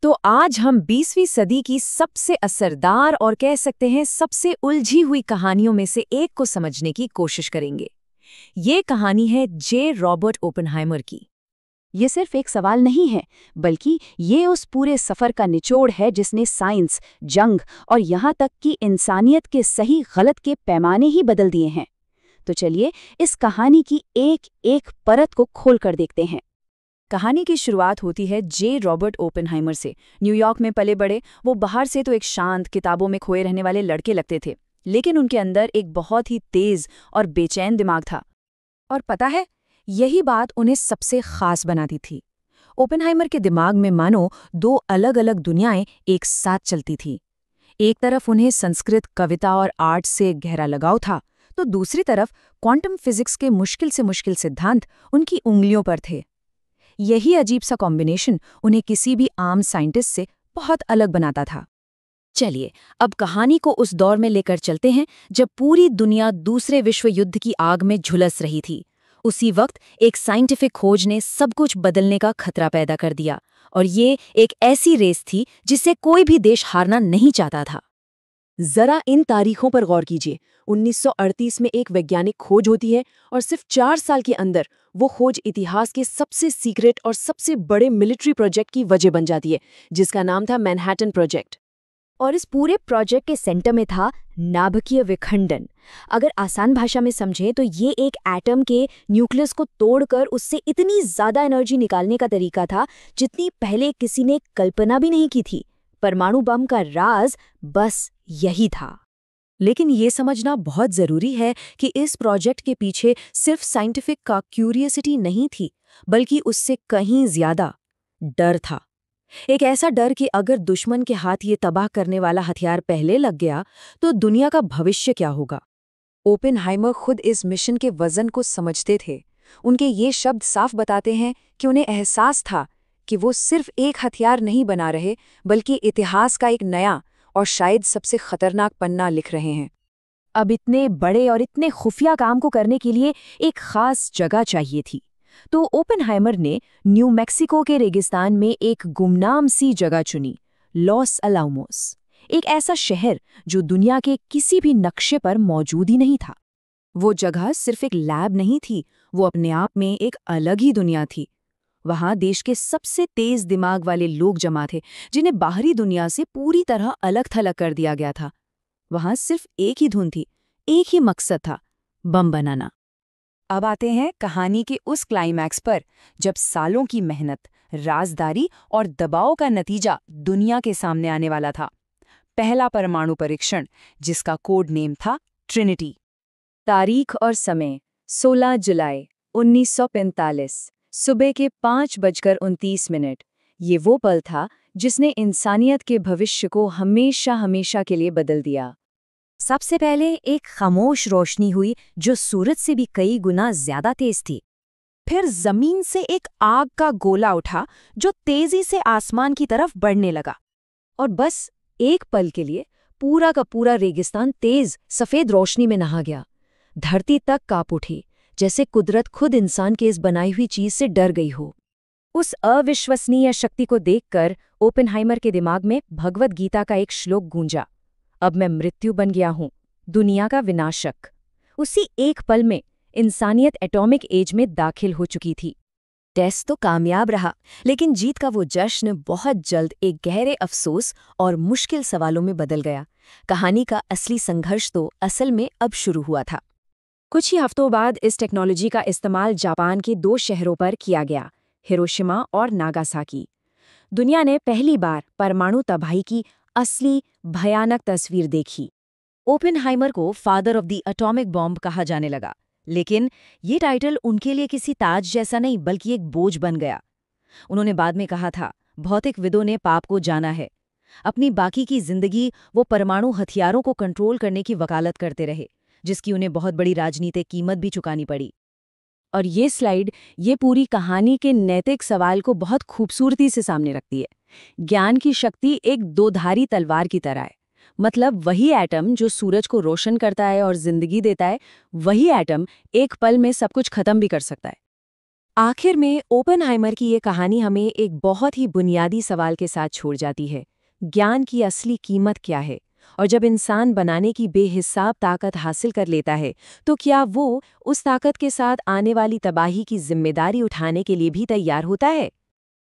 तो आज हम 20वीं सदी की सबसे असरदार और कह सकते हैं सबसे उलझी हुई कहानियों में से एक को समझने की कोशिश करेंगे। ये कहानी है जे रॉबर्ट ओपेनहाइमर की। ये सिर्फ एक सवाल नहीं है, बल्कि ये उस पूरे सफ़र का निचोड़ है जिसने साइंस, जंग और यहाँ तक कि इंसानियत के सही गलत के पैमाने ही बदल दिए हैं। तो चलिए इस कहानी की एक एक परत को खोल कर देखते हैं। कहानी की शुरुआत होती है जे रॉबर्ट ओपेनहाइमर से। न्यूयॉर्क में पले बड़े वो बाहर से तो एक शांत, किताबों में खोए रहने वाले लड़के लगते थे, लेकिन उनके अंदर एक बहुत ही तेज और बेचैन दिमाग था। और पता है, यही बात उन्हें सबसे खास बनाती थी। ओपेनहाइमर के दिमाग में मानो दो अलग अलग दुनियाएं एक साथ चलती थी। एक तरफ उन्हें संस्कृत, कविता और आर्ट से गहरा लगाव था, तो दूसरी तरफ क्वांटम फिजिक्स के मुश्किल से मुश्किल सिद्धांत उनकी उंगलियों पर थे। यही अजीब सा कॉम्बिनेशन उन्हें किसी भी आम साइंटिस्ट से बहुत अलग बनाता था। चलिए अब कहानी को उस दौर में लेकर चलते हैं जब पूरी दुनिया दूसरे विश्व युद्ध की आग में झुलस रही थी। उसी वक्त एक साइंटिफिक खोज ने सब कुछ बदलने का खतरा पैदा कर दिया, और ये एक ऐसी रेस थी जिसे कोई भी देश हारना नहीं चाहता था। जरा इन तारीखों पर गौर कीजिए। 1938 में एक वैज्ञानिक खोज होती है और सिर्फ 4 साल के अंदर वो खोज इतिहास के सबसे सीक्रेट और सबसे बड़े मिलिट्री प्रोजेक्ट की वजह बन जाती है, जिसका नाम था मैनहट्टन प्रोजेक्ट। और इस पूरे प्रोजेक्ट के सेंटर में था नाभिकीय विखंडन। अगर आसान भाषा में समझें तो ये एक एटम के न्यूक्लियस को तोड़कर उससे इतनी ज्यादा एनर्जी निकालने का तरीका था जितनी पहले किसी ने कल्पना भी नहीं की थी। परमाणु बम का राज बस यही था। लेकिन ये समझना बहुत जरूरी है कि इस प्रोजेक्ट के पीछे सिर्फ साइंटिफिक का क्यूरियोसिटी नहीं थी, बल्कि उससे कहीं ज्यादा डर था। एक ऐसा डर कि अगर दुश्मन के हाथ ये तबाह करने वाला हथियार पहले लग गया तो दुनिया का भविष्य क्या होगा। ओपेनहाइमर खुद इस मिशन के वजन को समझते थे। उनके ये शब्द साफ बताते हैं कि उन्हें एहसास था कि वो सिर्फ एक हथियार नहीं बना रहे, बल्कि इतिहास का एक नया और शायद सबसे खतरनाक पन्ना लिख रहे हैं। अब इतने बड़े और इतने खुफिया काम को करने के लिए एक खास जगह चाहिए थी। तो ओपेनहाइमर ने न्यू मैक्सिको के रेगिस्तान में एक गुमनाम सी जगह चुनी, लॉस अलामोस। एक ऐसा शहर जो दुनिया के किसी भी नक्शे पर मौजूद ही नहीं था। वो जगह सिर्फ एक लैब नहीं थी, वो अपने आप में एक अलग ही दुनिया थी। वहां देश के सबसे तेज दिमाग वाले लोग जमा थे, जिन्हें बाहरी दुनिया से पूरी तरह अलग थलग कर दिया गया था। वहां सिर्फ एक ही धुन थी, एक ही मकसद था, बम बनाना। अब आते हैं कहानी के उस क्लाइमैक्स पर जब सालों की मेहनत, राजदारी और दबाव का नतीजा दुनिया के सामने आने वाला था। पहला परमाणु परीक्षण, जिसका कोड नेम था ट्रिनिटी। तारीख और समय 16 जुलाई 1945, सुबह के 5:29। ये वो पल था जिसने इंसानियत के भविष्य को हमेशा हमेशा के लिए बदल दिया। सबसे पहले एक खामोश रोशनी हुई जो सूरज से भी कई गुना ज्यादा तेज थी। फिर जमीन से एक आग का गोला उठा जो तेजी से आसमान की तरफ बढ़ने लगा। और बस एक पल के लिए पूरा का पूरा रेगिस्तान तेज सफेद रोशनी में नहा गया। धरती तक कांप उठी, जैसे कुदरत खुद इंसान के इस बनाई हुई चीज से डर गई हो। उस अविश्वसनीय शक्ति को देखकर ओपेनहाइमर के दिमाग में भगवद गीता का एक श्लोक गूंजा, अब मैं मृत्यु बन गया हूं, दुनिया का विनाशक। उसी एक पल में इंसानियत एटॉमिक एज में दाखिल हो चुकी थी। टेस्ट तो कामयाब रहा, लेकिन जीत का वो जश्न बहुत जल्द एक गहरे अफसोस और मुश्किल सवालों में बदल गया। कहानी का असली संघर्ष तो असल में अब शुरू हुआ था। कुछ ही हफ्तों बाद इस टेक्नोलॉजी का इस्तेमाल जापान के 2 शहरों पर किया गया, हिरोशिमा और नागासाकी। दुनिया ने पहली बार परमाणु तबाही की असली भयानक तस्वीर देखी। ओपेनहाइमर को father of the atomic bomb कहा जाने लगा, लेकिन ये टाइटल उनके लिए किसी ताज जैसा नहीं बल्कि एक बोझ बन गया। उन्होंने बाद में कहा था, भौतिकविदों ने पाप को जाना है। अपनी बाकी की जिंदगी वो परमाणु हथियारों को कंट्रोल करने की वकालत करते रहे, जिसकी उन्हें बहुत बड़ी राजनीतिक कीमत भी चुकानी पड़ी। और ये स्लाइड ये पूरी कहानी के नैतिक सवाल को बहुत खूबसूरती से सामने रखती है। ज्ञान की शक्ति एक दोधारी तलवार की तरह है। मतलब वही एटम जो सूरज को रोशन करता है और जिंदगी देता है, वही एटम एक पल में सब कुछ खत्म भी कर सकता है। आखिर में ओपेनहाइमर की ये कहानी हमें एक बहुत ही बुनियादी सवाल के साथ छोड़ जाती है। ज्ञान की असली कीमत क्या है? और जब इंसान बनाने की बेहिसाब ताकत हासिल कर लेता है, तो क्या वो उस ताकत के साथ आने वाली तबाही की जिम्मेदारी उठाने के लिए भी तैयार होता है?